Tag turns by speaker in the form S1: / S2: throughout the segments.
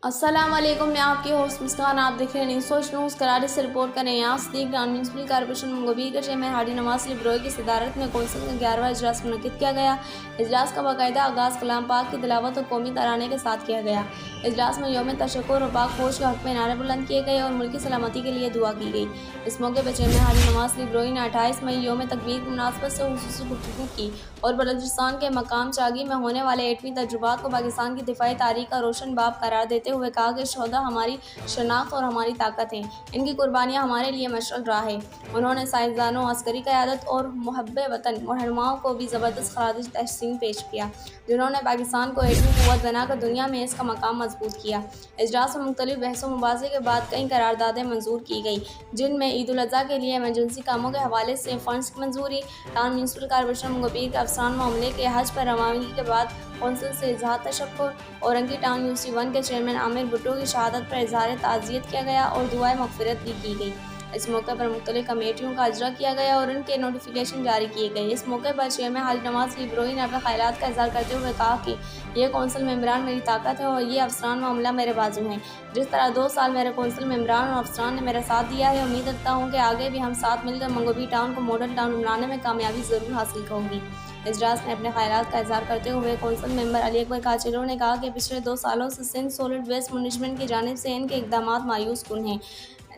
S1: السلام علیکم، میں آپ کی ہوسٹ مسکان۔ آپ دیکھ رہے ہیں نیوز کراچی سے رپورٹ کر رہے ہیں۔ یہاں صدیق ڈان میونسپل کارپوریشن منگوبیر کے چیئرمین حاجی نواز علی بروئی کی صدارت میں کونسل کا 11واں اجلاس منعقد کیا گیا۔ اجلاس کا باقاعدہ آغاز کلام پاک کی تلاوت اور قومی ترانے کے ساتھ کیا گیا۔ اجلاس میں یوم تشکر اور پاک فوج کے حق میں نعرے بلند کیے گئے اور ملکی سلامتی کے لیے دعا کی گئی۔ اس موقع پر چیئرمین حاجی نواز علی بروئی نے 28 مئی یوم تکبیر کی مناسبت سے خصوصی گفتگو کی اور بلوچستان کے مقام چاگی میں ہونے والے ایٹمی تجربات کو پاکستان کی دفاعی تاریخ کا روشن باب قرار دیتے ہوئے کہا کہ شہداء ہماری شناخت اور ہماری طاقت ہیں، ان کی قربانیاں ہمارے لیے مشعل راہ ہے۔ انہوں نے سائنسدانوں، عسکری قیادت اور محب وطن رہنماؤں کو بھی زبردست خراج تحسین پیش کیا، جنہوں نے پاکستان کو ایٹمی قوت بنا کر دنیا میں اس کا مقام مضبوط کیا۔ اجلاس میں مختلف بحث و مباحثے کے بعد کئی قراردادیں منظور کی گئیں، جن میں عید الاضحیٰ کے لیے ایمرجنسی کاموں کے حوالے سے فنڈز کی منظوری، ٹاؤن میونسپل کارپوریشن منگوبیر کے افسران و عملے کے حج پر روانگی کے بعد کونسل سے اظہار تشکر، اورنگی ٹاؤن UC1 کے چیئرمین عامر بھٹو کی شہادت پر اظہار تعزیت کیا گیا اور دعائے مغفرت بھی کی گئی۔ اس موقع پر مختلف کمیٹیوں کا اجرا کیا گیا اور ان کے نوٹیفکیشن جاری کیے گئے۔ اس موقع پر چیئرمین حاجی نواز علی بروئی نے اپنے خیالات کا اظہار کرتے ہوئے کہا کہ یہ کونسل ممبران میری طاقت ہے اور یہ افسران و عملہ میرے بازو ہیں۔ جس طرح 2 سال میرے کونسل ممبران اور افسران نے میرا ساتھ دیا ہے، امید رکھتا ہوں کہ آگے بھی ہم ساتھ مل کر منگوبیر ٹاؤن کو ماڈل ٹاؤن بنانے میں کامیابی ضرور حاصل ہوگی۔ اجلاس میں اپنے خیالات کا اظہار کرتے ہوئے کونسل ممبر علی اکبر کاچلو نے کہا کہ پچھلے 2 سالوں سے سندھ سولڈ ویسٹ مینجمنٹ کی جانب سے ان کے اقدامات مایوس کن ہیں،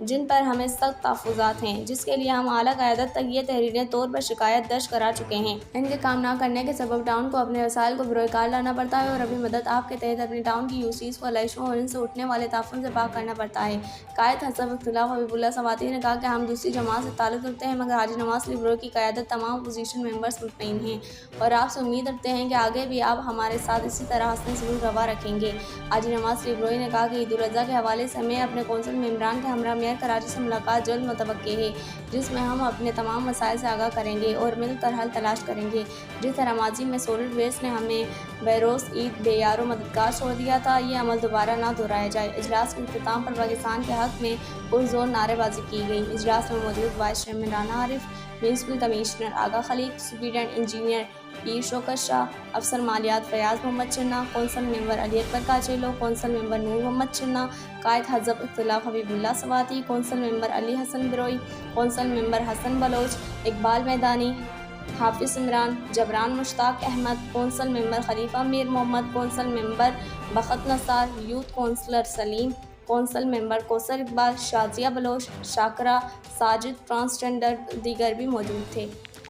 S1: جن پر ہمیں سخت تحفظات ہیں، جس کے لیے ہم اعلیٰ قیادت تک یہ تحریری طور پر شکایت درج کرا چکے ہیں۔ ان کے کام نہ کرنے کے سبب ٹاؤن کو اپنے وسائل کو بروئے کار لانا پڑتا ہے اور ابھی مدت آپ کے تحت اپنے ٹاؤن کی UCs کو علائشوں اور ان سے اٹھنے والے تعفن سے پاک کرنا پڑتا ہے۔ قائد حزب اختلاف حبیب اللہ سواتی نے کہا کہ ہم دوسری جماعت سے تعلق رکھتے ہیں، مگر حاجی نواز علی بروئی کی قیادت تمام اپوزیشن ممبرز مطمئن ہیں اور آپ سے امید رکھتے ہیں کہ آگے بھی آپ ہمارے ساتھ اسی طرح حسن سلوک روا رکھیں گے۔ حاجی نواز علی بروئی نے کہا کہ عید الاضحیٰ کے حوالے سے ہمیں اپنے کونسل ممبران کے ہمراہ میئر کراچی سے ملاقات جلد متوقع ہے، جس میں ہم اپنے تمام مسائل سے آگاہ کریں گے اور مل کر حل تلاش کریں گے۔ جس طرح ماضی میں سولڈ ویسٹ نے ہمیں بروز عید بے یار و مددگار چھوڑ دیا تھا، یہ عمل دوبارہ نہ دہرایا جائے۔ اجلاس کے اختتام پر پاکستان کے حق میں پرزور نعرے بازی کی گئی۔ اجلاس میں موجود وائس چیئرمین رانا عارف، میونسپل کمشنر آغا خلیق، سپرنٹنڈنٹ انجینئر پیر شوکت شاہ، افسر مالیات فیاض محمد چنا، کونسل ممبر علی اکبر کاچلو، کونسل ممبر نور محمد چنا، قائد حزب اختلاف حبیب اللہ سواتی، کونسل ممبر علی حسن بروئی، کونسل ممبر حسن بلوچ، اقبال میدانی، حافظ عمران، جبران مشتاق احمد، کونسل ممبر خلیفہ میر محمد، کونسل ممبر بخت نثار، یوتھ کونسلر سلیم، کونسل ممبر کوثر اقبال، شازیہ بلوچ، شاکرہ، ساجد ٹرانسجنڈر دیگر بھی موجود تھے۔